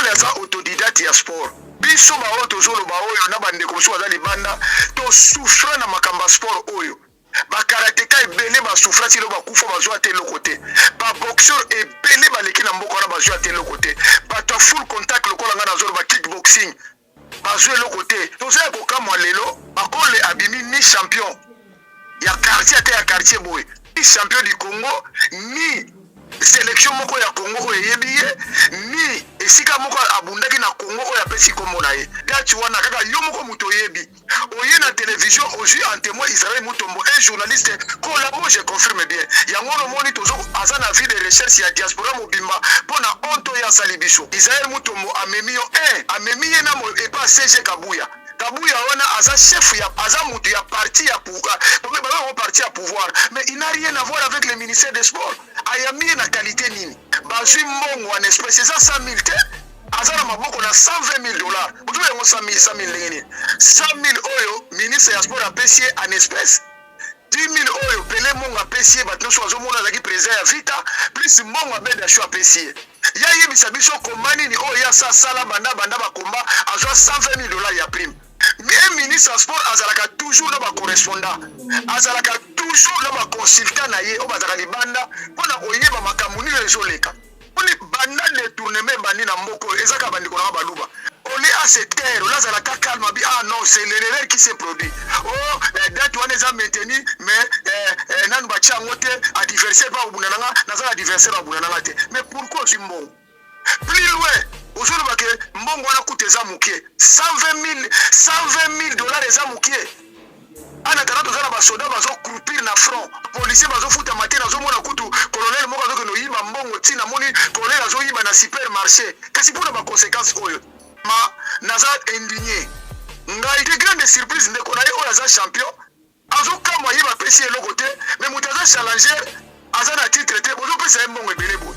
mokolo aza autodidacte ya sport biso baoyo tozoloba oyo na bandeko mosusu baza libanda tosouffre na makambo ya sport oyo bakarateka ebele basouffra tilo bakufa bazwa te eloko te baboxeur ebele baleki na mboka wana bazwa te eloko te bato ya full contact lokola nga nazoloba kickboxing bazwa eloko te toza ya kokamwa lelo bakole abimi ni champion ya quartier ate ya quartier boye ni champion du Congo ni sélection moko ya Congo oyo eyebi ye ni esika moko abundaki na Congo oyo apesi kombo na ye dati wana kaka yo moko moto oyebi oye na télévision ozwi en témoin Israël Mutombo un journaliste collabo je confirme bien yango nomoni tozo aza na vie de recherche ya diaspora mobimba mpona onto ya asali biso Israël Mutombo amemi yo amemi ye na mo epa CG Kabuya Kabuya wana aza chef ya aza mutu ya parti ya pouvoir parti à pouvoir mais il n'a rien à voir avec le ministère des sports ayami na qualité nini bazwi mbongo en espèce eza 100 000 te aza na maboko na 120 000 dollars ozoba yango 100 000 ndenge nini 100 000 oyo ministre ya sport apesi ye en espèce 10 000 oyo pele mbongo apesi ye bato nyonso bazomona azalaki président ya vita plus mbongo abedasho apesi ye ya yebisa biso komba nini oyo ya sasala banda bakomba azwa 120 000 dollars ya prime mais ministre ya sport azalaka toujours na bacorrespondant azalaka toujours na baconsultant na ye oyo bazalaka libanda mpona koyeba makambo nini ezoleka mponi banda détournement bandi na mboka ezaka bandeko na baluba ole à cette terre on azalaka calme abi ah non c'est l'erreur qui s'est produit oh date wana eza maintenu mais nanu batia yango te adversaire ba obunda nanga nazala adversaire obunda nanga te mais pourquoi ozwi mbongo plus loin ozoloba ke mbongo wana kuta eza mokie 120 000 dollars eza mokie ana tana tozala basoda bazocroupir na front policier bazofuta mate nazomona kutu colonel moko azokende oyiba mbongo ntina moni colonel azoyiba na supermarché kasi mpona baconséquence oyo ma naza indigné ngai te grande surprise ndeko na ye oyo aza champion azokamwa ye bapesi eloko te mais moto aza challenger aza na titre te bozopesa ye mbongo ebele boye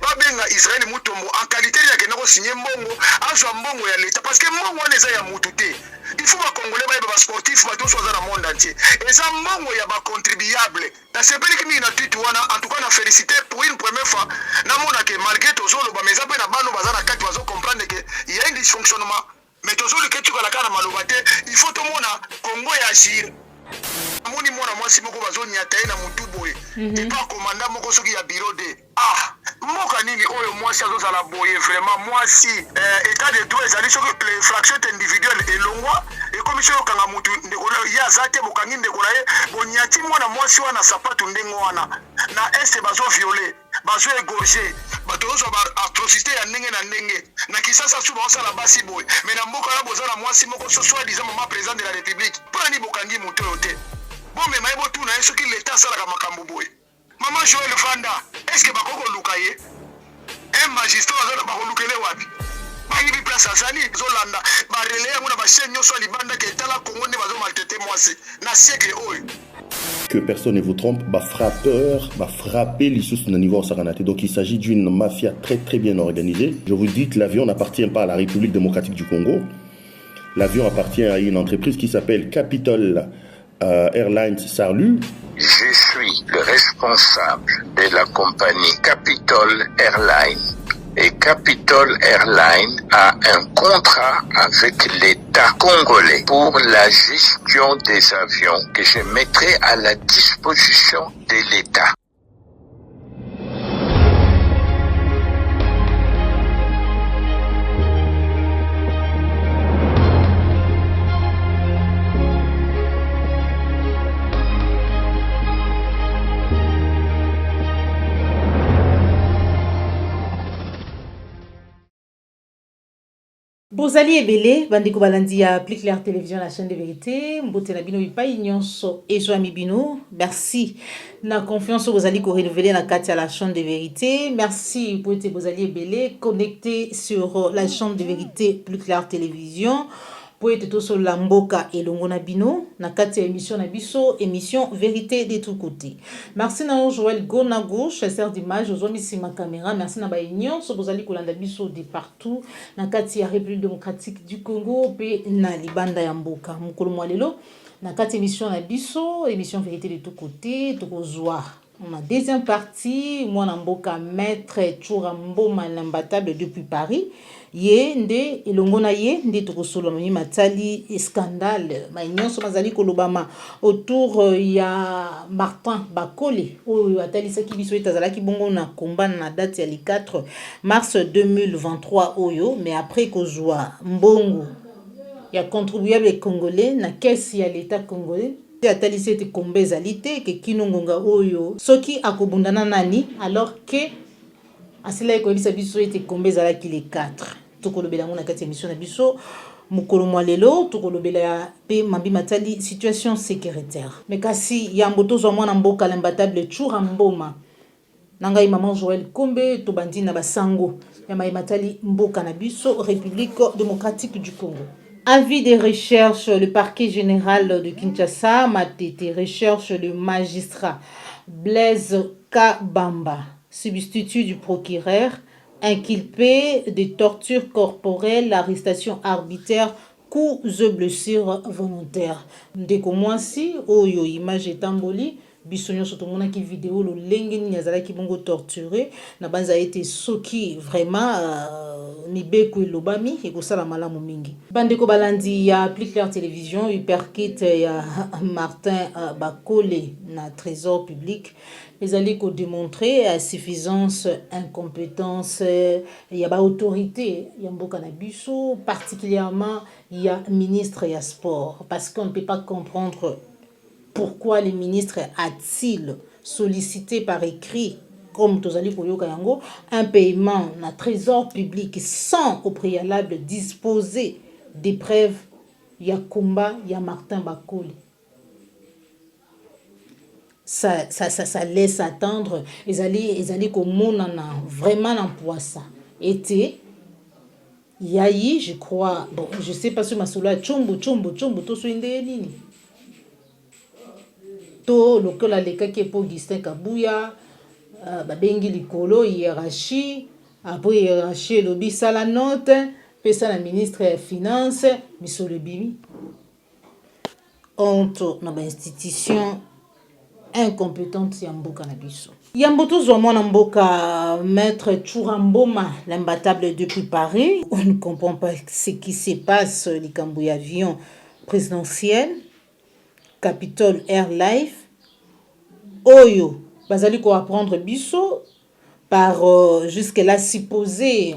babenga Israël Mutombo en qualité ya kena ko signer mbongo azwa mbongo ya leta parce que mbongo wana eza ya mutu te il faut ba congolais ba sportif ba tous dans le monde entier eza mbongo ya ba contribuable na sepeli kimi na tweet wana en tout cas na féliciter pour une première fois na mona que malgré tozolo ba meza pe na bano bazana kati bazo comprendre que il y a un dysfonctionnement mais tozolo ke tu kala kana maloba te il faut to mona Congo ya agir moni mona mwasi moko bazonyata ye na mutu boye epa komanda moko soki ya bureau de mboka nini oyo mwasi azozala boye vraiment mwasi état de droit ezali soki fraction individuelle elongwa ekomi soki okanga mutu ndeko ye aza te bokangi ndeko na ye bonyati mwana mwasi wana sapatu ndenge wana na este bazoviole bazoégorge bato ozwa baatrocité ya ndenge na ndenge na kisasa su baosala basi boye mais na mboka na bozala mwasi moko so soi-disant mama président de la république mpona ni bokangi mutu oyo te bomema ye botuna ye soki leta asalaka makambo boye mama Joël Vanda est-ce que bakokoluka ye un magistrat azala bakolukele wapi bayibi place azali zolanda barele yango na bachaine nyonso ya libanda ke etala Congo nde bazomaltete mwasi na siècle oyo. Que personne ne vous trompe, frappeur, frapper l'issue sur le niveau Saranate. Donc il s'agit d'une mafia très très bien organisée. Je vous dis que l'avion n'appartient pas à la République démocratique du Congo. L'avion appartient à une entreprise qui s'appelle Capitol Airlines Sarlu. Je suis le responsable de la compagnie Capitol Airlines. Et Capitol Airlines a un contrat avec l'État congolais pour la gestion des avions que je mettrai à la disposition de l'État. Bozali ebele bandeko balandi ya Plus Clair Télévision la chaîne de vérité mbote na bino bipai nyonso ezwa mibino merci na confiance bozali ko renouveler na kati ya la chaîne de vérité merci pour être bozali ebele connecté sur la chaîne de vérité Plus Clair Télévision pour être tout sur la mboka elongo na bino na kati ya émission na biso émission vérité de tous côtés. Merci na Joël Gonago chasseur d'image ozwa misima caméra merci na ba nyonso bozali kolanda biso de partout na kati ya République démocratique du Congo pe na libanda ya mboka mukolo mwalelo na kati émission na biso émission vérité de tous côtés tokozwa Ma deuxième partie, moi namboka maître Churamboma l'imbattable depuis Paris. Ye nde elongona ye nde tokosolo mami matali scandale ma nyonso mazali kolobama autour ya Martin Bakole oyo atalisaki biso etazalaki bongo na combat na date ya 4 mars 2023 oyo mais après kozwa mbongo ya contribuable congolais na caisse ya l'état congolais atalisi ete komba ezali te ke kinongonga oyo soki akobundana nani alors que asilaki koyebisa biso ete komba ezalaki le 4 tokolobela ngo na kati ya émission na biso mokolo mwa lelo tokolobela pe mambi matali situation sécuritaire mais kasi yambo tozwa mwana mboka l'imbattable Churamboma na ngai maman Joël Kombe tobandi na basango ya mai matali mboka na biso République démocratique du Congo. Avis de recherche, le parquet général de Kinshasa m'a été recherche le magistrat Blaise Kabamba, substitut du procureur, inculpé de torture corporelle, arrestation arbitraire, coups et blessures volontaires. Ndeko mwasi oyo image etamboli biso nyonso tomonaki vidéo lo lenge nini azalaki bongo torturé na banza ete soki vraiment mibeko elobami ekosala malamu mingi. Bandeko balandi ya Plus Clair Télévision hyperkit ya Martin Bakole na trésor public ezali ko démontrer suffisance incompétence ya ba autorité ya mboka na biso particulièrement ya ministre ya sport parce qu'on ne peut pas comprendre pourquoi les ministres a-t-il sollicité par écrit comme tozali koyoka yango un paiement na trésor public sans au préalable disposer des preuves ya combat ya Martin Bakole. Ça laisse attendre ezali komonana vraiment na poisa était yayi je crois bon je sais pas sur masolo chombo to soinde nini to lokola lekaki po Augustin Kabuya babengi likolo hiérarchie après hiérarchie lobi sala note pesa na ministre ya finance misolo bimi honte na ba institution incompétente ya mboka na biso. Yambo tozwa mwana mboka maître Churamboma l'imbattable depuis Paris. On ne comprend pas ce qui se passe likambo ya avion présidentiel Capitol Airlines oyo bazali ko apprendre biso par jusque là supposé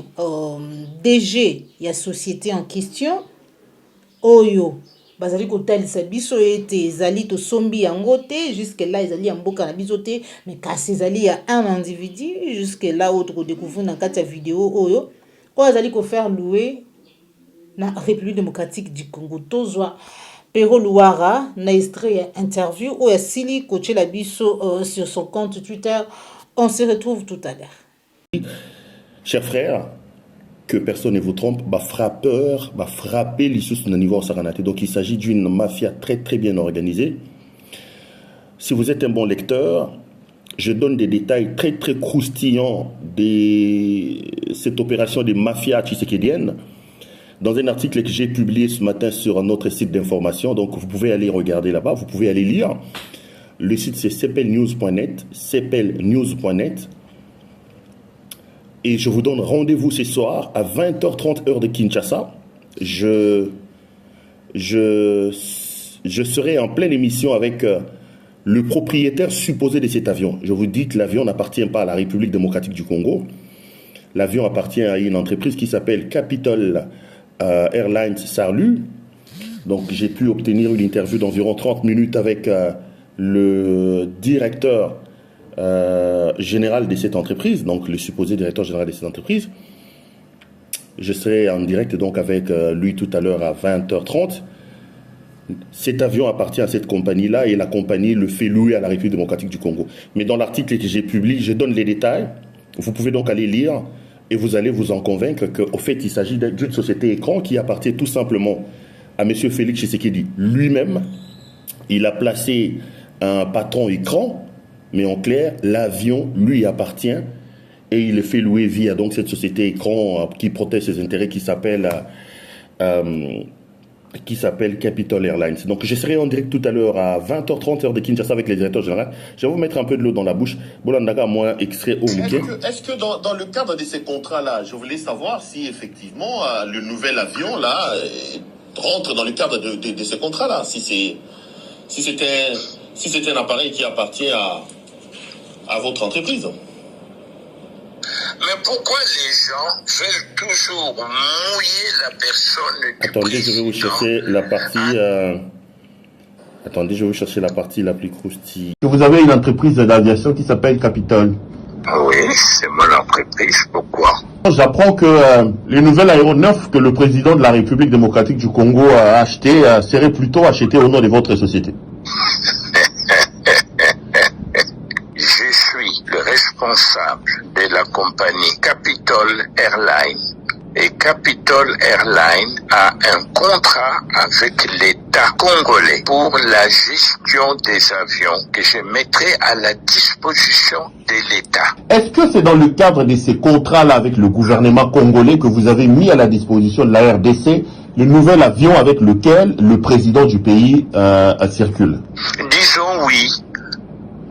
DG ya société en question oyo bazali ko talisa biso ete ezali to sombi yango te jusque là ezali ya mboka na biso te mais kasi ezali ya un individu jusque là autre découvrir na kati ya vidéo oyo ko ezali ko faire louer na République démocratique du Congo tozwa Pero Luara na extrait interview ou Sili coaché la biso sur son compte Twitter. On se retrouve tout à l'heure. Chers frères, que personne ne vous trompe, frapper l'issue de niveau saranate. Donc il s'agit d'une mafia très très bien organisée. Si vous êtes un bon lecteur, je donne des détails très très croustillants de cette opération de mafia tshisekedienne dans un article que j'ai publié ce matin sur notre site d'information. Donc vous pouvez aller regarder là-bas, vous pouvez aller lire. Le site c'est cepelnews.net, cepelnews.net. Et je vous donne rendez-vous ce soir à 20h30 heure de Kinshasa. Je serai en pleine émission avec le propriétaire supposé de cet avion. Je vous dis que l'avion n'appartient pas à la République démocratique du Congo. L'avion appartient à une entreprise qui s'appelle Capitol Airlines Sarlu. Donc j'ai pu obtenir une interview d'environ 30 minutes avec le directeur général de cette entreprise, donc le supposé directeur général de cette entreprise. Je serai en direct donc avec lui tout à l'heure à 20h30. Cet avion appartient à cette compagnie-là et la compagnie le fait louer à la République démocratique du Congo. Mais dans l'article que j'ai publié, je donne les détails. Vous pouvez donc aller lire et vous allez vous en convaincre qu'au fait, il s'agit d'une société écran qui appartient tout simplement à M. Félix Tshisekedi lui-même. Il a placé un patron écran, mais en clair, l'avion lui appartient et il le fait louer via donc cette société écran qui protège ses intérêts qui s'appelle qui s'appelle Capitol Airlines. Donc je serai en direct tout à l'heure à 20h30 heure de Kinshasa avec les directeurs généraux. Je vais vous mettre un peu de l'eau dans la bouche. Bolandaka, moi, extrait au Mouké. Est-ce que dans le cadre de ces contrats-là, je voulais savoir si effectivement le nouvel avion là rentre dans le cadre de ces contrats-là, si c'était un appareil qui appartient à votre entreprise. Mais pourquoi les gens veulent toujours mouiller la personne du Attendez, je vais vous président? chercher la partie... Attendez, je vais vous chercher la partie la plus croustille. Vous avez une entreprise d'aviation qui s'appelle Capitol. Oui, c'est mon entreprise. Pourquoi? J'apprends que les nouvelles aéronefs que le président de la République démocratique du Congo a acheté seraient plutôt achetés au nom de votre société. Je suis le responsable de la compagnie Capitol Airline. Et Capitol Airline a un contrat avec l'État congolais pour la gestion des avions que je mettrai à la disposition de l'État. Est-ce que c'est dans le cadre de ces contrats-là avec le gouvernement congolais que vous avez mis à la disposition de la RDC le nouvel avion avec lequel le président du pays circule? Disons oui.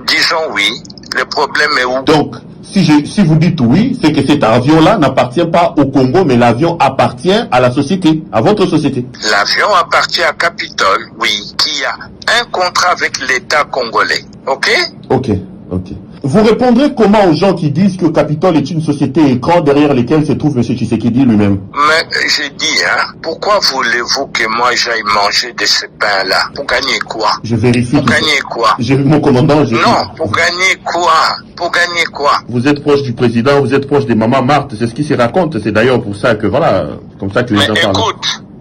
Disons oui. Le problème est où? Donc, si vous dites oui, c'est que cet avion-là n'appartient pas au Congo, mais l'avion appartient à la société, à votre société. L'avion appartient à Capitol, oui, qui a un contrat avec l'État congolais. Ok? Ok. Vous répondrez comment aux gens qui disent que Capitol est une société écran derrière lesquelles se trouve M. Tshisekedi lui-même? Mais j'ai dit, pourquoi voulez-vous que moi j'aille manger de ce pain-là? Pour gagner quoi? Je vérifie. Pour gagner quoi? J'ai vu mon commandant. Non, pour gagner quoi? Pour gagner quoi? Vous êtes proche du président, vous êtes proche des mamans Marthe, c'est ce qui se raconte. C'est d'ailleurs pour ça que, voilà, comme ça que les gens parlent.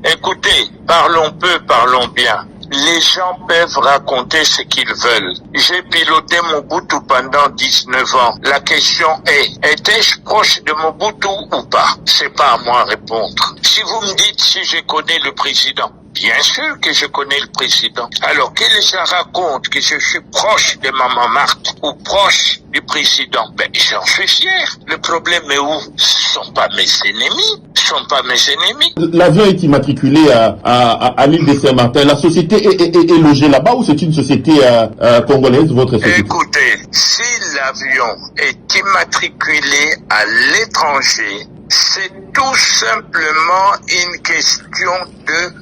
Écoutez, parlons peu, parlons bien. Les gens peuvent raconter ce qu'ils veulent. J'ai piloté Mobutu pendant 19 ans. La question est, étais-je proche de Mobutu ou pas? C'est pas à moi à répondre. Si vous me dites si je connais le président, bien sûr que je connais le président. Alors, que les gens racontent que je suis proche de Maman Marthe ou proche du président, ben, j'en suis fier. Le problème est où? Ce sont pas mes ennemis. L'avion est immatriculé à l'île de Saint-Martin. La société est logée là-bas ou c'est une société congolaise, votre société? Écoutez, si l'avion est immatriculé à l'étranger, c'est tout simplement une question de,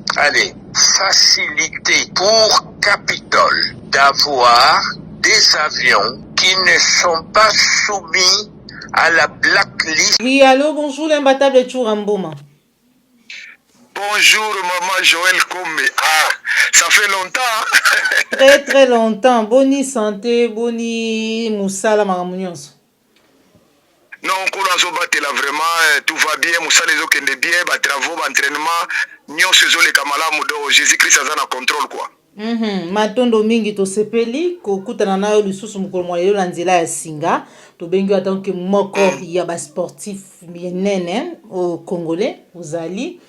facilité pour Capitol d'avoir des avions qui ne sont pas soumis à la blacklist. Oui, allô, bonjour, l'imbattable Chouramboma. Bonjour, maman Joël Kombe. Ça fait longtemps. Très, très longtemps. Boni santé, boni moussala maramounions. Non, on a vraiment, tout va bien, moussala les okende bien, travaux, entraînement, nyon sezo le kamala mudo, Jésus-Christ a un contrôle quoi. Matondo mingi to sepeli kokutana nayo lisusu mukolo mwa lelo na nzela ya singa to bengi atanke moko ya ba sportif yenene au congolais ozali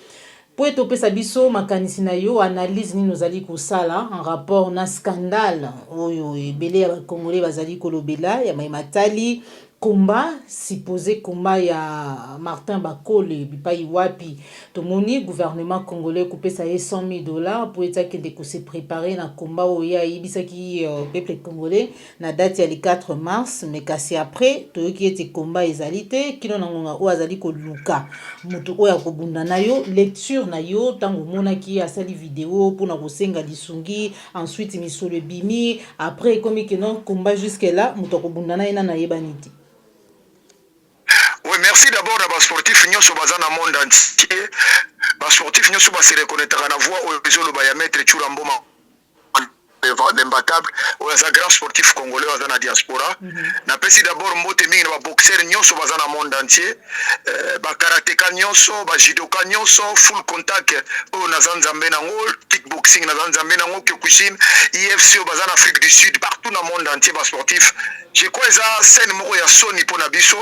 po eto pesa biso makanisi na yo analyse nini ozali kosala en rapport na scandale oyo ebele ya ba congolais bazali kolobela ya matali combat supposé combat ya Martin Bakole bipai wapi tomoni gouvernement congolais coupé ça $100,000 pour être que se préparer na combat oya ibisaki peuple congolais na date ya le 4 mars mais kasi après to ki était combat ezalité kino na ngonga o azali ko luka mutu oya ko bunda na yo lecture na yo tango mona ki asali vidéo pour na kosenga lisungi ensuite misolo bimi après comme que non combat jusque là mutu ko bunda na ina na yebaniti. Oui, merci d'abord à sportif nyonso bazana monde entier. Sportif nyonso ba se reconnaître na voix au besoin le ba maître Chouramboma imbattable ou un grand sportif congolais dans la diaspora. Na pesi d'abord mbote mingi na ba boxeur nyonso bazana monde entier. Ba karatéka nyonso, ba judoka nyonso, full contact o na Nzambe na ngol, kickboxing na Nzambe na ngol, kyokushin, IFC bazana Afrique du Sud, partout dans le monde entier ba sportif. Je crois ça scène moko ya soni pona biso.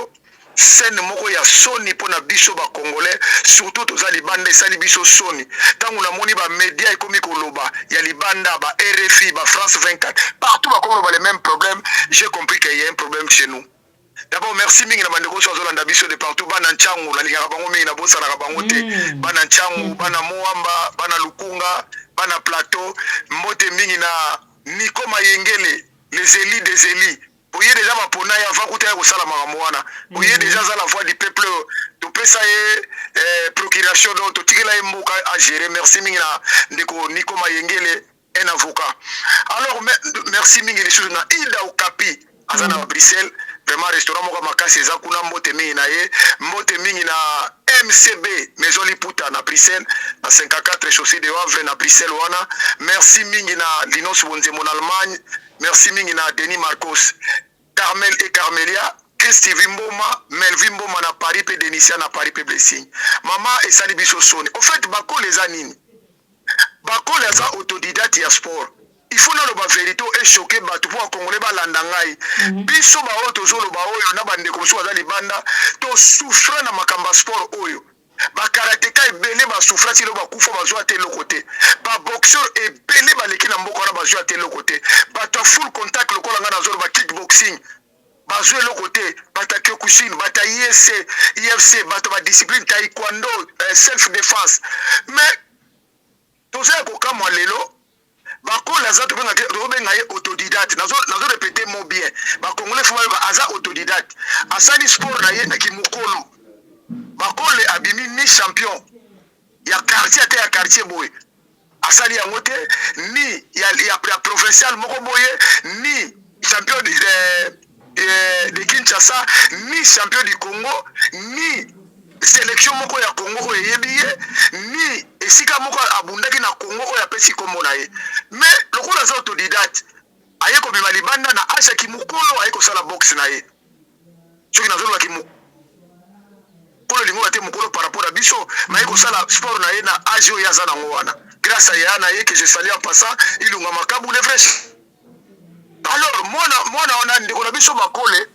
Scène moko ya soni pona biso ba congolais surtout toza libanda esali biso soni tango na moni ba média ekomi koloba ya libanda ba RFI ba France 24 partout ba koloba les mêmes problèmes j'ai compris qu'il y a un problème chez nous D'abord, merci mingi na bandeko so azolanda biso de partout bana nchangu na lingaka bango mingi na bosa na bango te bana nchangu bana Moamba bana Lukunga bana Plateau mbote mingi na Niko Mayengele les élis des élis boye déjà mapona ya va kuta ya kosala makambo wana boye déjà za la voix du peuple to pesa procuration donc to tikela ye mboka à gérer merci mingi na ndeko Niko Mayengele un avocat alors merci mingi les choses na Ida Okapi azana à Bruxelles vraiment restaurant moko makasi eza kuna mbote mingi na ye mbote mingi na MCB Maison Liputa na Bruxelles na 54 chaussée de Havre na Bruxelles wana merci mingi na Linus Bonzemo en Allemagne merci mingi na Denis Marcos Carmel et Carmelia Christy Vimboma Melvin Mboma na Paris pe Denisia na Paris pe Blessing mama esali biso soni au fait bako les anini bako les autodidacte ya sport il faut na loba vérité et choquer batu pour congolais balanda ngai biso ba oyo tozoloba oyo na bande ko so bazali banda to souffre na makamba sport oyo ba karateka ebele ba souffre ti lo ba kufa bazwa te lokote ba boxeur ebele baleki na mboko na bazwa te lokote ba to full contact lokola nga na zolo ba kickboxing bazwe lokote bata kyokushin bata IFC bata ba discipline taekwondo self defense mais toza ko kamwa lelo bakola za tobenga ye autodidacte nazo répéter mot bien bakongole fuma aza autodidacte asali sport na ye na kimukolo bakole abimi ni champion ya quartier te ya quartier boy asali yango te ni ya provincial moko boye ni champion de Kinshasa ni champion du Congo ni sélection moko ya Congo oyebiye ni esika moko abundaki na Congo oya pesi kombo na ye mais lokola za autodidacte aye ko bima libanda na asha kimukolo aye ko sala box na ye soki nazoloba kimukolo lingo te mukolo par rapport à biso mais ko sala sport na ye na agio ya za na ngwana grâce à yana ye que je salue en passant ilunga makabu le vrai alors mwana ona ndiko na biso bakole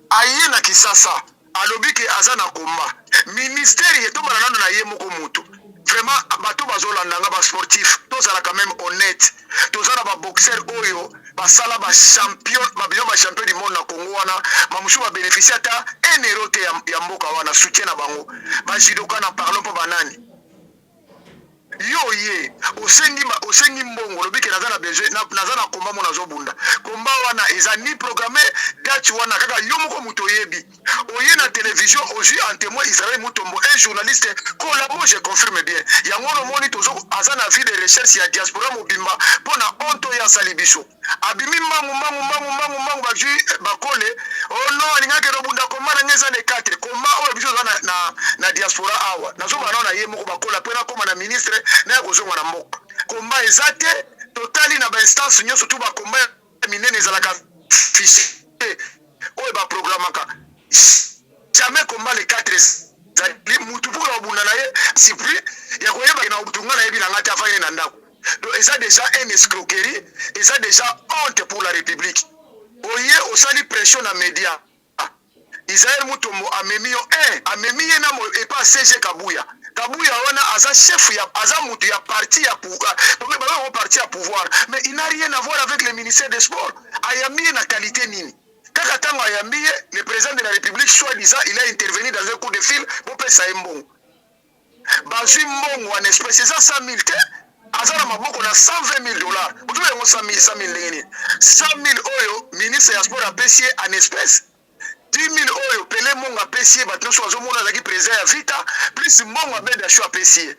aye na Kisasa alobi ke azana komba ministère yetombana nano na ye moko mutu vraiment bato bazolanda nga ba sportif tozala quand même honnête tozala ba boxeur oyo basala ba champion du monde na Congo wana mamushu ba bénéficier ata 1 euro te ya mboka wana soutien na bango ba judoka na parlons pas banani yo ye osengi mbongo lobike nazana besoin nazana komba mona zobunda komba wana eza ni programmé date wana kaka yo moko muto yebi oye na télévision aujourd'hui en témoin Israël Mutombo un journaliste collabo je confirme bien yango no moni tozo azana vie de recherche ya diaspora mobimba pona onto ya salibiso abimi mangu ba ju bakole oh non alinga ke robunda komba na ngeza ne 4 komba oyo biso na diaspora awa nazoba na ye moko bakola pena koma na ministre na kozongwa na mboka komba ezate totali na ba instance nyonso tu ba komba minene ezalaka fiche oyo ba programmaka jamais combat les 4 zali mutu pour obunda na ye sipri ya koyeba na obutunga na yebi na ngati afanye na ndako donc ça déjà une escroquerie et ça déjà honte pour la République oye osali pression na média Israël Mutombo amemio amemie na mo et pas CG Kabuya wana aza chef ya aza mutu ya parti ya pouvoir parti à pouvoir mais il n'a rien à voir avec le ministère des sports ayamie na qualité nini kaka tango ayambie le président de la République soi-disant il a intervenu dans un coup de fil pour pesa mbongo bazwi mbongo en espèce ça 100 000 te azana maboko na 120 000 dollars otuba yango 100 000 ndenge 100 000 oyo ministre ya sport apesi en espèce 10 000 oyo Pele Monga apesi bato nyonso azomona azalaki président ya vita plus mbongo abeda sho apesi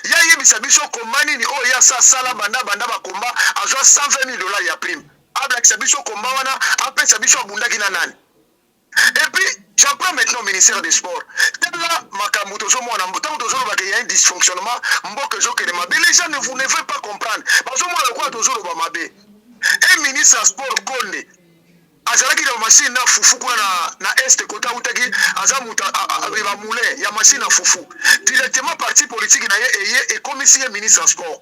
ya yebisa biso komba nini oyo ya sala banda bakomba azwa 120 000 dollars ya prime ablakisa biso komba wana apesa biso abundaki na nani. Et puis j'apprends maintenant au ministère des Sports tala makambo tozomona ntango tozoloba ke ya un dysfonctionnement mboka ezokende mabe les gens ne veulent pas comprendre bazomona lokola tozoloba mabe un ministre ya sport Konde azalaki na machine na fufu kuna na este kota utaki azamuta ba moulin ya machine na fufu directement parti politique na ye et commissaire ministre ya sport.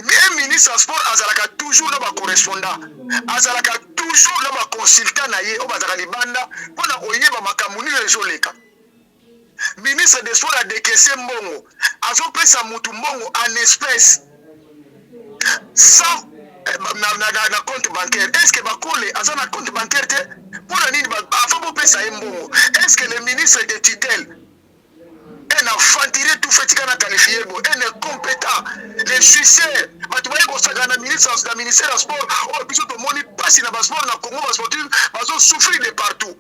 Mais un ministre en sport azalaka toujours na ba correspondant azalaka toujours na ba consultant na ye o bazaka libanda pona oyeba makamuni ezoleka. Ministre des sports a décaissé mbongo azopesa mutu mbongo en espèce sans na compte bancaire. Est-ce que bakole azana compte bancaire te Pour nini avant de ça mbongo. Est-ce que le ministre de tutelle est aventuré tout fait qu'on a qualifié bon, est compétent. Les succès, tu vois que le ministère du sport, oh biso to moni passe na sport na Congo sportif, bazo souffrir de partout.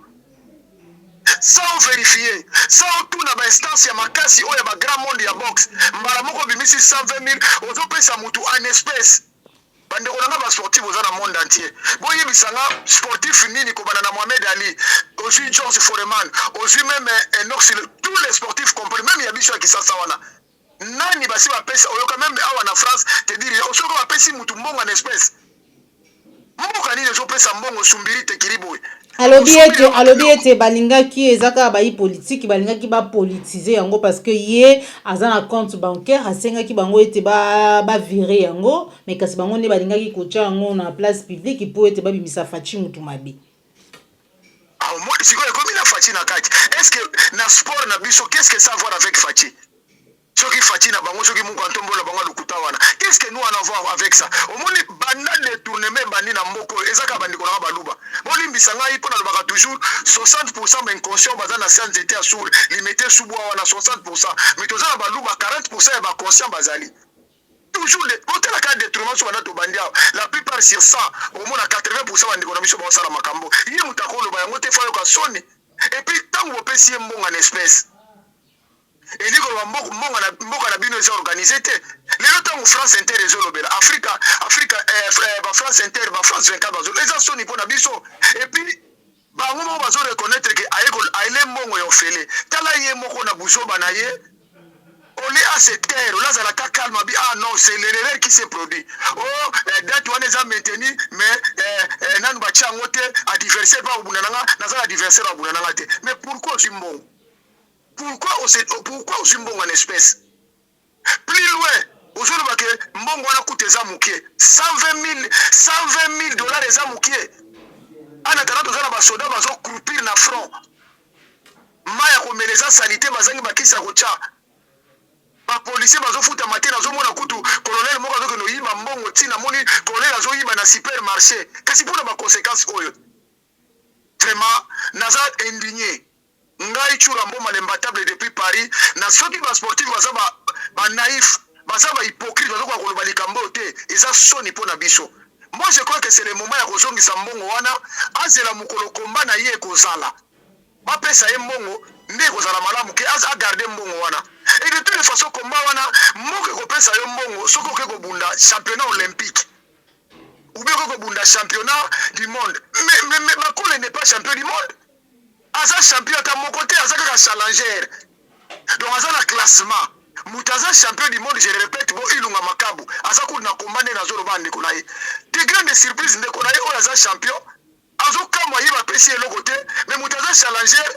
Sans vérifier, sans tout na ba instance ya makasi o ya ba grand monde ya boxe. Mbala moko bimisi 120 000, ozo pesa mutu en espèce. Bande on a ba sportif aux dans monde entier. Boye bisanga sportif nini ko bana na Mohamed Ali, aussi George Foreman, aussi même Enox, tous les sportifs compris, même Yabiso qui s'en wana. Nani basi ba pesa oyoka même awa na France te dire osoko ba pesi mutu mbongo en espèce. Mboka nini zo pesa mbongo sumbiri te kiriboy. alobi ete balingaki ezaka bayi politique balingaki ba politiser yango parce que ye aza na compte bancaire asengaki bango ete ba virer yango mais kasi bango ne balingaki kocha yango na place publique pour ete babimisa fachi mutu mabe. Moi si comme la fachi na kati. Est-ce que na sport na biso qu'est-ce que ça a à voir avec fachi? Soki fachi na bango soki mungu antombo la bango lukuta wana. Qu'est-ce que nous on a à voir avec ça? Au moins banda de tournement bandi na mboko ezaka bandi ko na baluba. Boli mbisanga ipo na lobaka toujours 60% inconscient baza na science était sur limité sous bois wana 60%. Mais toza na baluba 40% ya ba conscient bazali. Toujours les côté la carte de tournement sur banda to bandia. La plupart sur 100 au moins 80% bandi ko na biso ba sala makambo. Yé mutako loba yango te fa yo ka soni. Et puis tant vous pesi mbonga en espèce. Et dit que mboka na bino eza organisé te lelo ntango France Inter ezolobela Africa ba France Inter ba France 24 bazo eza soni mpona biso et puis bango moko bazo reconnaître que aile mbongo ya ofele tala ye moko na buzoba na ye on est à cette terre là ça la calme bi ah non c'est l'erreur qui s'est produit oh date wana eza maintenu mais nanu ba chango te adversaire ba obunanga na za adversaire obunanga te mais pourquoi zimbongo? Pourquoi au zimbongo en espèce? Plus loin, aujourd'hui, que mbongo wana coûte eza mukie 120 000 dollars eza mukie. Ana tana tozana ba soda bazo croupir na front. Maya komeleza sanité bazangi bakisa kocha. Ba policier bazo futa matin nazo mona kutu colonel moko azo no yiba mbongo tina moni colonel azo yiba na supermarché. Kasi pour ba conséquences oyo. Vraiment naza indigné. Ngai chura mboma lembatable depuis Paris na soki ba sportif baza ba naïf baza ba hypocrite baza kwa koloba likambo te eza soni pona biso. Moi je crois que c'est le moment ya kozongisa mbongo wana azela mukolo komba na ye kozala ba pesa ye mbongo nde kozala malamu ke a garder mbongo wana et de toute façon komba wana moke ko pesa yo mbongo soko ke ko bunda championnat olympique ou bien ko bunda championnat du monde mais Makolo n'est pas champion du monde. Aza champion à mon côté, Aza ka challenger. Donc Aza na classement. Mutaza champion du monde, je le répète, bon ilunga makabu. Aza kuna commandé na zoro bande konaye. Des grandes surprises ne konaye o Aza champion. Azo kama yiba pesi le côté, mais mutaza challenger,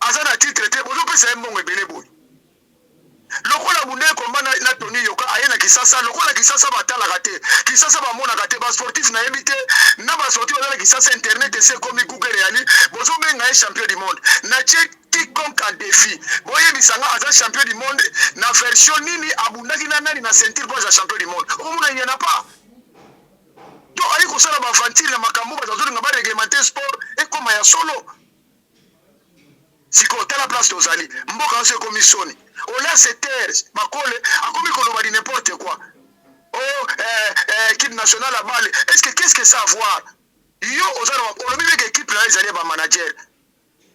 Aza na titre te, bozo pesa mbongo ebele boy. Lokola bunde komba na Tony Yoka ayena kisasa lokola kisasa batala kate kisasa ba mona kate ba sportif na ebité na ba sportif na kisasa internet c'est comme Google reali bozo menga est champion du monde na quiconque a défi boye bisanga aza champion du monde na version nini abundaki na nani na sentir pour champion du monde o mona yana pas to ayi ko sala ba ventile na makambo ba zolinga ba réglementer sport et comme ya solo siko tala place tozali mboka se commissioni on laisse cette terre Makolo a commis qu'on n'importe quoi oh équipe nationale à balle est-ce que qu'est-ce que ça a à voir yo on a mis que équipe là ils allaient ba manager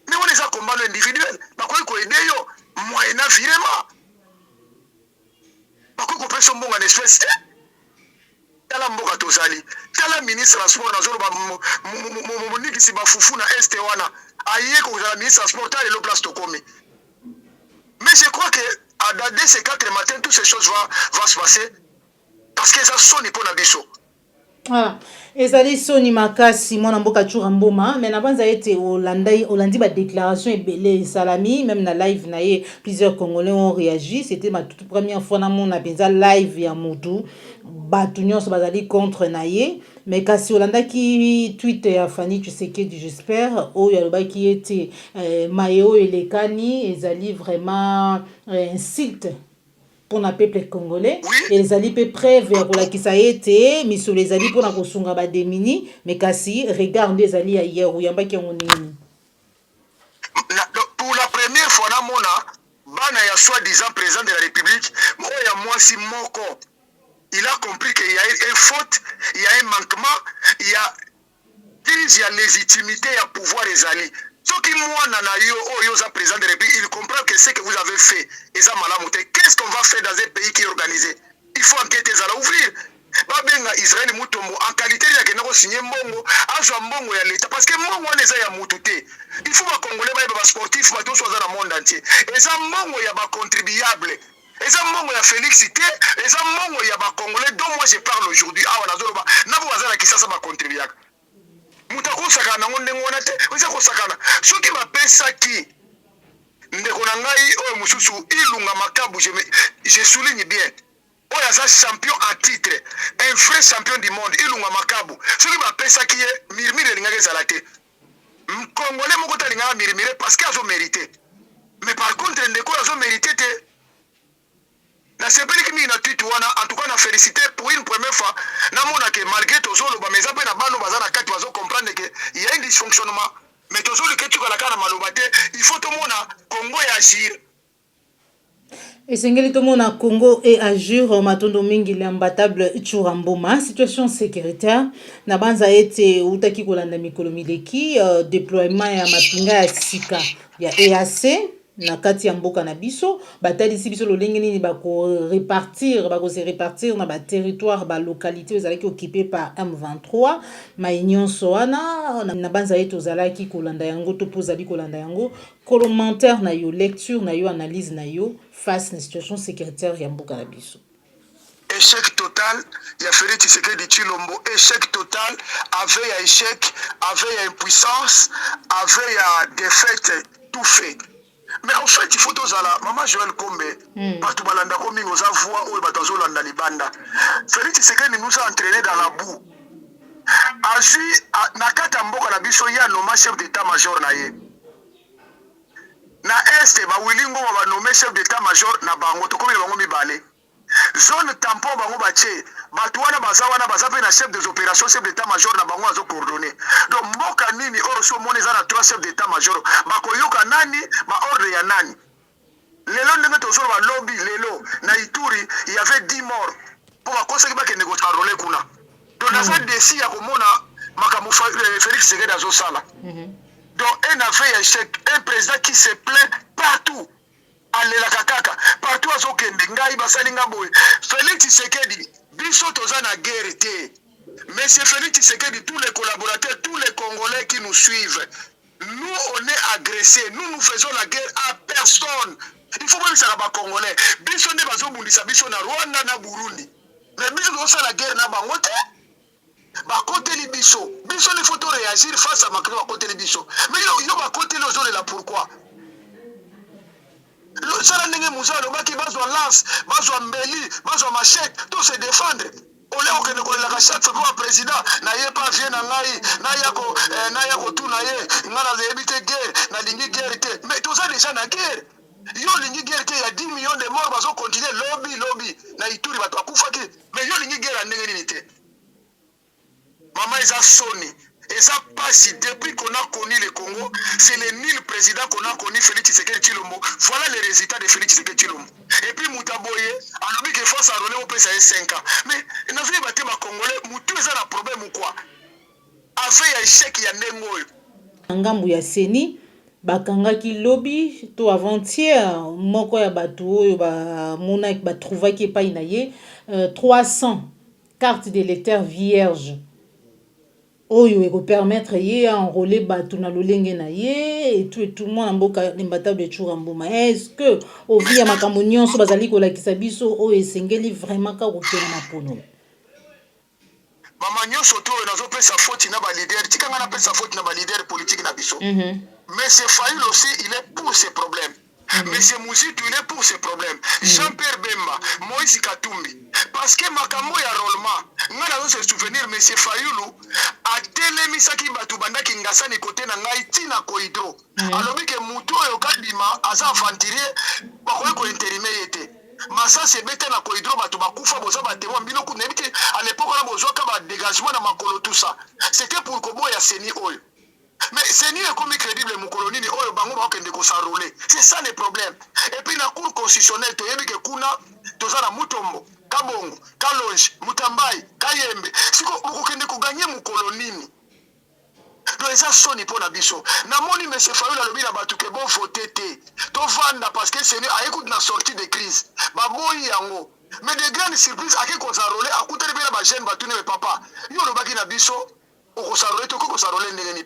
mais on les a combat individuel Makolo ko aider yo moyen virement Makolo ko pesa mbonga en espèce tala mboka tozali tala ministre la sport na zoro ba moniki si ba fufu na est wana aye ko za ministre la sport le place to komi. Mais je crois que dès ces 4 matins, toutes ces choses vont se passer parce que ça sonne pour la biso. Ah, ezali soni makasi mwana mboka chura mboma mais na banza ete olandi ba déclaration ebele salami même na live na ye plusieurs congolais ont réagi c'était ma toute première fois na mona penza live ya mutu batu nyonso bazali contre na ye mais kasi olandaki tweet ya Fanny Tshisekedi j'espère oyo alobaki ete mayo elekani ezali vraiment insulte pour le peuple congolais. Oui. Et les alliés peu preuve ya kolakisa ete miso les alliés pour na kosunga ba demini mais kasi regarde les alliés hier ou yamba ki nini. Pour la première fois na mona bana ya soi-disant président de la République moya mwasi moko il a compris qu'il y a une faute, il y a un manquement, il y a crise, il y a légitimité, il y a pouvoir des alliés. Ce qui moi nana yo président de la République, il comprend que ce que vous avez fait et ça malamouté. Qu'est-ce qu'on va faire dans un pays qui est organisé? Il faut enquêter ça là ouvrir. Babenga Israël mutombo en qualité ya kenako signer mbongo azwa mbongo ya l'état parce que mbongo wana eza ya mututé. Il faut ba congolais ba sportif ba tous dans le monde entier. Et ça mbongo ya ba contribuable. Et ça mbongo ya Félix Cité, et ça mbongo ya ba congolais dont moi je parle aujourd'hui. Ah wana zolo ba na bo bazala kisasa ba contribuable. Mutako sakana ngonde ngona te, oza ko sakana. Soki ba pesa ki ndeko na ngai o mususu ilunga makabu je souligne bien. Oh, il y a un champion à titre, un vrai champion du monde. Il a makabu. Ce qui m'a fait ça qui est mirmire l'ingé zalate. Congolais mon côté l'ingé mirmire parce qu'ils ont mérité. Mais par contre, les gens ont mérité. Na sepeli qui mina tweet wana en tout cas na félicité pour une première fois. Na mona que malgré tout zolo ba mais après na bano bazana kati bazo comprendre que il y a un dysfonctionnement. Mais tout zolo que tu kala kana malobate, il faut tout mona Congo y agir. Esengeli tomona Congo et agir matondo mingi l'imbattable Churamboma situation sécuritaire na banza ete utaki kolanda mikolo mileki déploiement ya mapinga ya sika ya EAC na kati ya mboka na biso batalisi biso lolenge nini bako se répartir na ba territoire ba localité ezalaki occupé par M23 ma union soana na banza ete ozalaki kolanda yango to pozali kolanda yango commentaire na yo lecture na yo analyse na yo face à la situation sécuritaire ya mboka na biso. Échec total, il y a Félix Tshisekedi Tshilombo, échec total, avec échec, avec impuissance, avec défaite, tout fait. Mais en fait, il faut tous à maman Joël Kombe, partout balanda komi aux voix ou batazo landa libanda. Félix Tshisekedi nous a entraîné dans la boue. Agi nakata mboka na biso ya nommé chef d'état-major na ye. Na este ba wilingo ba nommé chef d'état-major na bango to komi bango mibale. Zone tampon bango bache batuana bazawana bazape na chef des opérations chef d'état-major na bango azo coordonner. Donc mboka nini oroso moneza na trois chefs d'état-major bakoyoka nani ba ordre ya nani. Lelo ndenge to zolo ba lobby lelo na Ituri il y avait 10 morts pour bakosa ki ba ke négocier rôler kuna. Donc dans ça décide ya komona makamu Félix Tshisekedi azo sala. Donc un avait échec, un président qui se plaint partout. Alela kakaka, partout à Zokende, Ngai Basalinga Boy. Félix Tshisekedi, biso toza na guerre té. Mais c'est Félix Tshisekedi, tous les collaborateurs, tous les Congolais qui nous suivent. Nous, on est agressés. Nous faisons la guerre à personne. Il faut même que ça va Congolais. Biso ne bazo bundisa biso na Rwanda na Burundi. Mais biso dosa la guerre na bangote. Ba côté les biso. Biso les photos réagir face à Macron à côté les biso. Mais yo ba côté les zones là pourquoi? Le sala ndenge muzalo baki bazwa lance, bazwa mbeli, bazwa machette, tout se défendre. Ole okene kolela chaque fois président na ye pas vient na ngai, na yako tout na ye, ngana zebite guerre, na lingi guerre te. Mais tout ça déjà na guerre. Yo lingi guerre te, il y a 10 millions de morts bazo continuer lobby na Ituri bato akufaki. Mais yo lingi guerre ndenge nini te. Maman ils a sonné. Et ça passe depuis qu'on a connu le Congo, c'est le nul président qu'on a connu, Félix Tshisekedi Tshilombo. Voilà les résultats de Félix Tshisekedi Tshilombo. Et puis Moutaboye, on a vu qu'il faut s'arronner au pays 5 ans. Mais il n'a vu battre ma Congolais, Moutou est un problème ou quoi? Avec un échec, il y a un nengoy. Ngambu ya seni bakangaki lobby to avant-hier moko ya bato oyo ba mona ba trouvaki epai na ye 300 cartes d'électeurs vierges. Oyo eko permettre ye enrôler bato na lolenge na ye et tout le monde mboka l'imbattable de Churamboma. Est-ce que au via makambo nyonso bazali kolakisa biso oyo esengeli vraiment ka kokena na pono? Mama nyonso to nazo pesa faute na ba leader, tikanga na pesa faute na ba leader politique na biso. Mais c'est Fayulu aussi, il est pour ces problèmes. Monsieur Mouzitu, il est pour ces problèmes. Jean-Pierre Bemba, Moïse Katumbi. Parce que Makambo ya Rolma, nous allons se souvenir, monsieur Fayulu, a télémisaki Batubanda Kingasani côté na Ngaïti na Koidro. Alors que Moutou et Okadima, Asa Fantirier, Bakoye ko intérimer yete. Ma masasi ebete na corridor bato bakufa boza batémoin bino kuna yebi te à l'époque wana bozwaka badégagement na makolo tout ça c'était pour koboya seni oyo mais seni ekomi crédible mokolo nini oyo bango bakokende kosarole c'est ça le problème et puis na cour constitutionnelle toyebi ke kuna toza na mutombo kabongo kalonge mutambai kayembe siko okokende koganye mokolo nini donc eza soni mpo na biso namoni monsieur Fayulu alobi na bato ke bon vote te tovanda parce que seni ayekuti na sortie de crise baboyi yango mais de grande surprise ake kozarole akutani mpe na bajeune batuni me papa yo olobaki na biso okosarole tokoki kosarole ndenge nini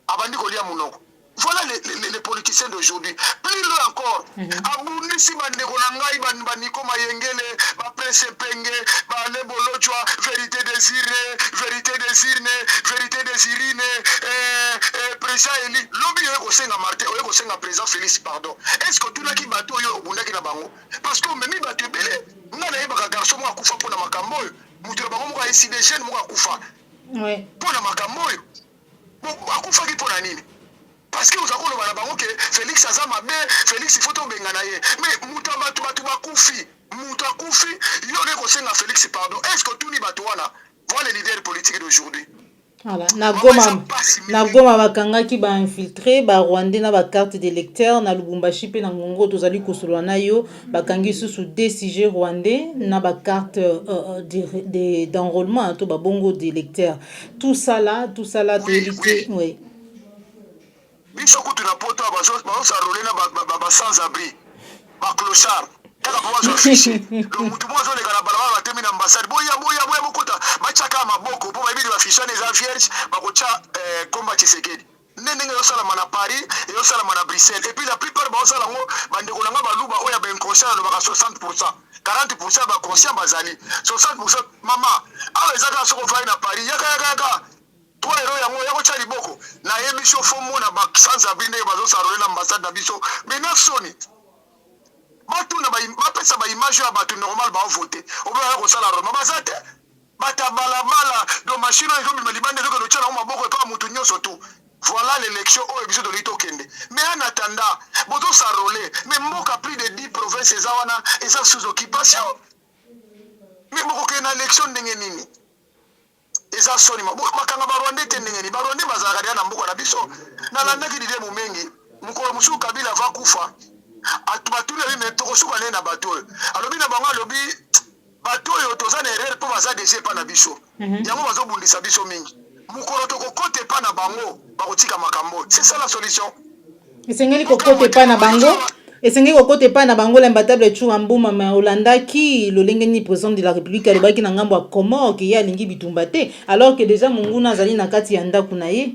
abandi kolia monoko. Voilà les politiciens d'aujourd'hui. Plus loin encore, abundisi bandeko na ngai baniko mayengele, ba presse penge, ba lebolochwa, vérité désirée, vérité désirine, président Eli, lobi yo kosenga Martin, yo kosenga président Félix pardon. Est-ce que tout naki bato yo obundaki na bango? Parce que memi bato belé, ngana yeba garçon mo akufa pona makambo yo. Mutu bango mo ka isi des jeunes mo akufa. Ouais. Pona makambo yo. Akufa ki pona nini? Parce que vous avez dit bango que Félix Azamabe, Félix il faut tomber nganaye. Mais mutabatu bakufi, mutakufi, yone kosenga Félix pardon. Est-ce que tout ni batwana? Voilà les leaders politiques d'aujourd'hui. Voilà, na goma bakanga ki ba infiltré ba Rwandais na ba carte d'électeur na Lubumbashi pe na Ngongo tozali kosolola na yo bakangi sous DCG rwandais na ba carte d'enrôlement to ba bongo d'électeur. Tout ça là vérité, oui. Biso kutu na poto bazo sarole na ba sans abri. Ba clochard. Kaka bazo fiché. Le mutu bozo le kana balaba batemi na ambassade. Boya bokota. Bachaka maboko po babidi ba fiché les vierges bakocha combat Tshisekedi. Nene yo sala mana Paris et yo sala mana Bruxelles. Et puis la plupart bazo sala ngo bandeko nanga baluba oya ben conscient le baka 60%. 40% ba conscient bazali. 60% mama. Ah ezaka soko fly na Paris. Yaka. Toi héros yango yako cha liboko na yebiso fomo na ba sans abine bazo sarole na ambassade na biso mais na soni batu na ba pesa ba image ya batu normal ba voter oba ko sala roma bazate batabala mala do machine yo mi libande ko do chana maboko pa mutu nyoso tu voilà l'élection au ebiso de lito kende mais en attendant bozo sarole mais mboka plus de 10 provinces ezawana eza sous occupation mais moko ke na élection ndenge nini eza soni makanga barwande te ndenge ni barwande bazalaka dia na mboka na biso nalandaki dide mumengi mukolo musu Kabila va kufa atubatuli abi me tokosuka ne na bato alobi na bango alobi bato yo toza na erreur po baza dese pa na biso yango bazobundisa biso mingi mukolo tokokote pa na bango bakotika makambo c'est ça la solution esengeli kokote pa na bango esengeli kokote pa na bango l'imbattable Tshouambou ma olandaki lolenge ni président de la République alobaki na ngambo ya Comore ke ya lingi bitumba te alors que déjà munguna azali na kati ya ndako na ye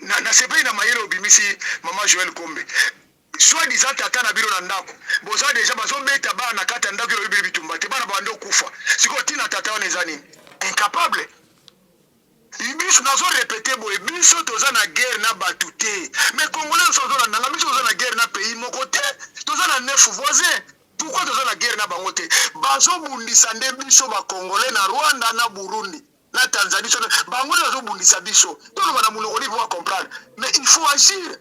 na sepe na mayelo bimisi mama Joël Kombe soit disant tata na biro na ndako boza déjà bazobeta ba na kati ya ndako yo bitumba te bana bando kufa siko tina tata wana ezani incapable biso nazo répéter boye biso toza na guerre na batu te mais congolais sozo na nanga biso toza na guerre na pays moko te toza na 9 voisins pourquoi toza na guerre na bango te bazobundisa nde biso ba congolais na Rwanda na Burundi na Tanzanie bango bazobundisa biso toloba na munoko lipo wa comprendre mais il faut agir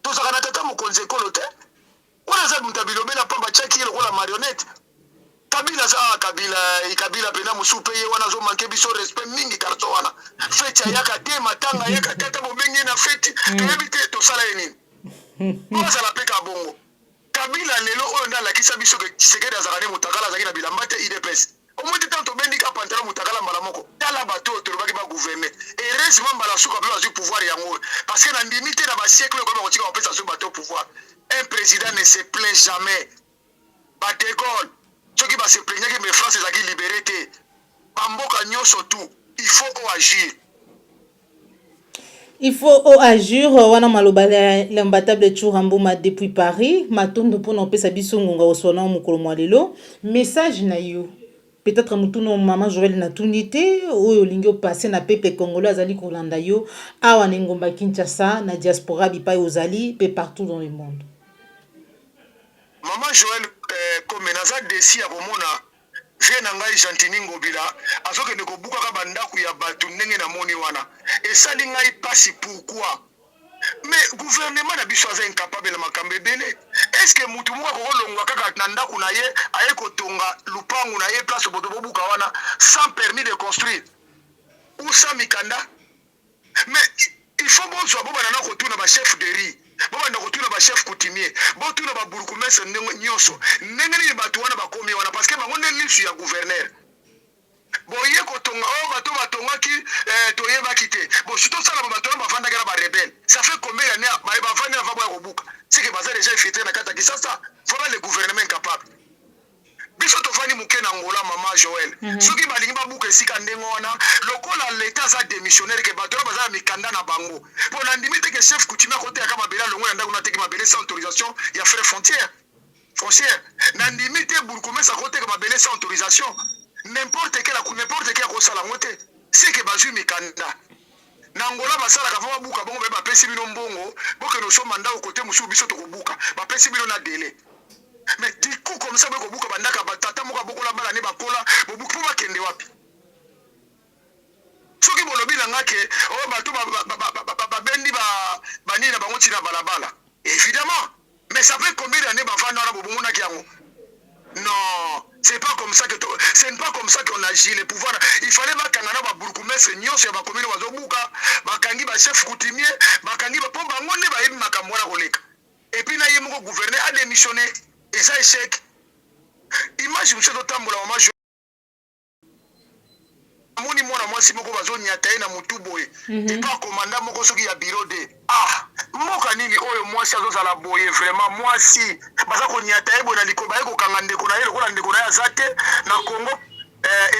toza kana tata mokonzi ekolo te wana za mutabilobela pamba chaki ile kola marionnette Kabila pena musupe ye wana zo manke biso respect mingi karto wana feti yaka te matanga yaka tata bobengi na feti tebite to sala nini moza la peka bongo Kabila lelo oyo ndala kisa biso ke Tshisekedi azakane mutakala zaki na bilamba te IDPS au moins tant bendi ka pantala mutakala mbala moko tala bato to baki ba gouverner et heureusement mbala suka pe bazu pouvoir yango parce que na ndimité na ba siècle ko ba kotika opesa zo bato pouvoir un président ne se plaint jamais ba d'école ceux qui va se plaindre que mes France ezaki libéré te bamboka nyoso tout il faut agir. Il faut agir wana maloba l'imbattable Tshouambou depuis Paris matondo pona pesa biso ngonga osona mukolo mwalelo message na yo peut-être mutuno maman Joël na tunité oyo lingio passer na peuple congolais azali kolanda yo awa ngomba Kinshasa na diaspora bipai ozali pe partout dans le monde. Maman Joël comme naza desi ya komona vie na ngai Gentini Ngobila azokende kobuka ka bandaku ya batu ndenge na moni wana esali ngai pasi pourquoi mais gouvernement na biso aza incapable na makambo ebele est-ce que mutu moko kolonga kozwa kaka na ndako na ye aye kotonga lupangu na ye place boto bobuka wana sans permis de construire ou sans mikanda. Mais il faut bozwa bo banana kotuna ba chef de riz bo banda kotuna ba chef coutumier bo tuna ba burgomestre nyonso ndenge ni bato wana bakomi wana parce que bango nde lisu ya gouverneur boye kotonga o bato batongaki toyebaki te bo surtout sala bato na bavandaki na barebelle ça fait combien d'années bavandi na vabo ya kobuka c'est que baza déjà infiltré na kata kisasa voilà le gouvernement incapable biso tofandi muke na ngola mama Joël soki balingi babuka esika ndenge wana lokola l'état za démissionnaire ke bato baza mikanda na bango po na ndimi te ke chef coutumier kote ya kama bela longo na ndako na teki mabele sans autorisation ya frais foncière na ndimi te burgomestre kote ka mabele sans autorisation n'importe quel kosala ngote c'est que bazui mikanda na ngola basala ka fa buka bongo ba pesi bino mbongo boke no so manda kote musu biso to kobuka ba pesi bino na délai. Mais du coup comme ça boko buka bandaka batata moka bokola bala ne bakola bobuka ba kende wapi soki bolobi na ngake o bato ba bendi ba nina bango tina balabala évidemment mais ça fait combien d'années ba vana na bobo mona kiango. Non, c'est pas comme ça qu'on agit les pouvoirs. Il fallait bakangana ba burgomestre nyonso ya ba commune bazobuka, bakangi ba chef coutumier, bakangi ba pomba ngone ba yebi makambo na koleka. Et puis na ye moko gouverneur a démissionné et ça échec. Imagine monsieur totambola mama moni mwana mwasi moko bazonyata ye na mutu boye epa komanda moko soki ya bureau de mboka nini oyo mwasi azozala boye vraiment mwasi baza konyata ye boye na likolo baye kokanga ndeko na ye lokola ndeko na ye aza te na Congo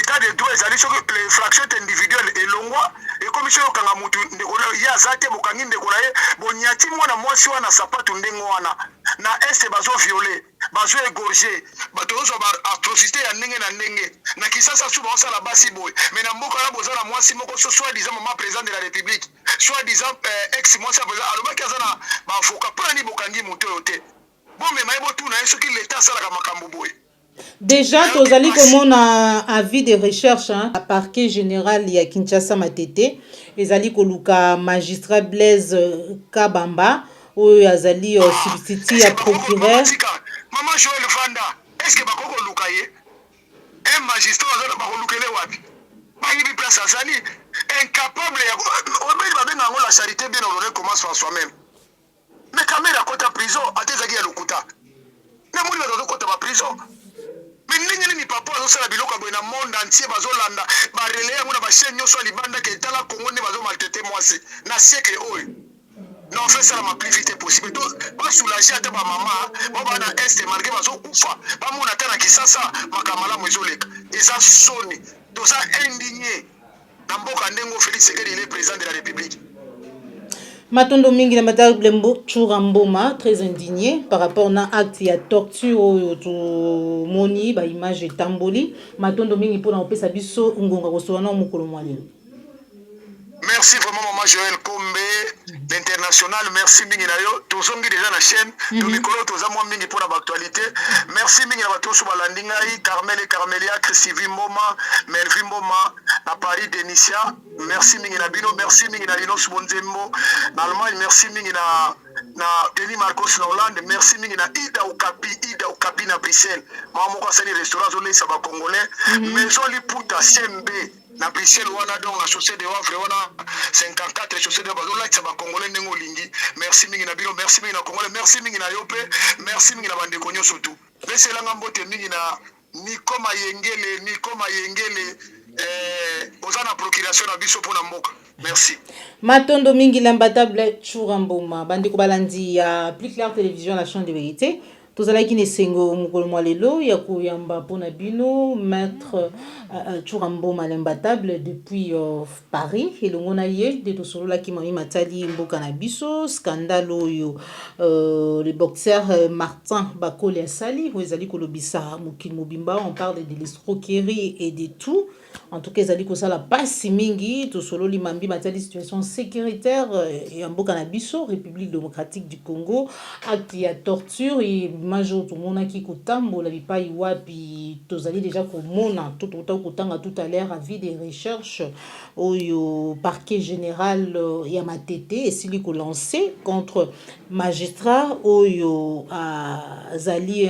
état de droit ezali soki les fractions individuelles elongwa ekomi soki okanga mutu ndeko na ye aza te bokangi ndeko na ye bonyati mwana mwasi wana sapatu ndenge wana na este bazo violé bazo égorgé bato ozo ba atrocité ya ndenge na ndenge na kisasa su ba osala basi boy mais na mboka na bozala mwasi moko soit disant maman président de la république soit disant ex mwasi président alobaki azana ba avocat pour ni bokangi mutu yote bon mais maïbo tout na soki l'état sala ka makambo boy. Déjà, tozali komona avis de recherche à parquet général ya Kinshasa Matete ezali koluka magistrat Blaise Kabamba oyo azali substitut ya procureur. Maman Joël Vanda, est-ce que bakoko lukaye un magistrat azala bakolukele wapi bayibi place azali incapable ya obeli babenga ngo la charité bien ordonnée commence par soi-même mais kamera kota prison atezaki ya lokuta na moni bazo kota ba prison. Mais ndenge ni papa azosala biloko boye na monde entier bazolanda barele yango na bachaîne nyonso libanda ke tala Congo ne bazo maltraiter mwasi na siècle oyo. Non, fait ça la plus vite possible. Donc, pas soulager à ta maman, on va est malgré ma zone oufa. Pas mon atteint qui ça, ma camala mouizolek. Et ça sonne. Tout ça indigné. Namboka Ndengo Félix Sekedi, il est président de la République. Matondo mingi na Madame Blembo Churamboma très indigné par rapport à acte ya torture au moni ba image tamboli. Matondo mingi pour na opesa biso ngonga kosoana mukolo mwalelo. Merci vraiment maman Joël Kombe l'international merci mingi na yo tozongi déjà la chaîne to mikolo toza mwa mingi pour l'actualité merci mingi na bato so balandi ngai Carmel et Carmelia Christivi Mboma Melvin Mboma na Paris Denicia merci mingi na bino merci mingi na Lino Subonzembo na Allemagne merci mingi na Denis Marcos na Hollande merci mingi na Ida Okapi na Bruxelles mama moko asali restaurant zo lesa ba congolais maison liputa CMB na Bruxelles wana donc na chaussée de Wavre wana 54 chaussée de bazola tsa ba congolais ndengo lingi merci mingi na bino merci mingi na congolais merci mingi na yope merci mingi na bande konyo surtout lesela ngambote mingi na Nikoma Yengele ozana procuration na biso pona mboka merci. Matondo mingi l'imbattable Churamboma bande ko balandi ya Plus Clair Télévision la chaîne de vérité. Tozalaki ne sengo mukolo mwalelo ya kuyamba pona bino maître Churamboma l'imbattable depuis Paris elongo na ye de tosolola ki mami matali mboka na biso scandale oyo le boxeur Martin Bakole asali ezali kolobisa mokili mobimba on parle de l'escroquerie et de tout en tout cas ezali kosala pasi mingi tosololi mambi matali situation sécuritaire ya mboka na biso République démocratique du Congo, acte ya torture et major tomonaki kotambola bipai wapi tozali déjà komona kotanga tout à l'heure avis des recherches au parquet général ya Matete esili ko lancé contre magistrat oyo azali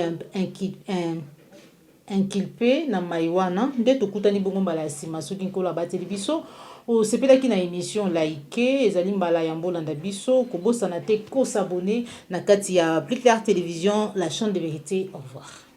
inculpé na maiwana nde tokutani bongo mbala nsima soki nkolo abateli biso osepelaki na émission laike ezali mbala ya mbolanda biso kobosana te kosabone na kati ya Plus Clair Télévision, la chaîne de vérité. Au revoir.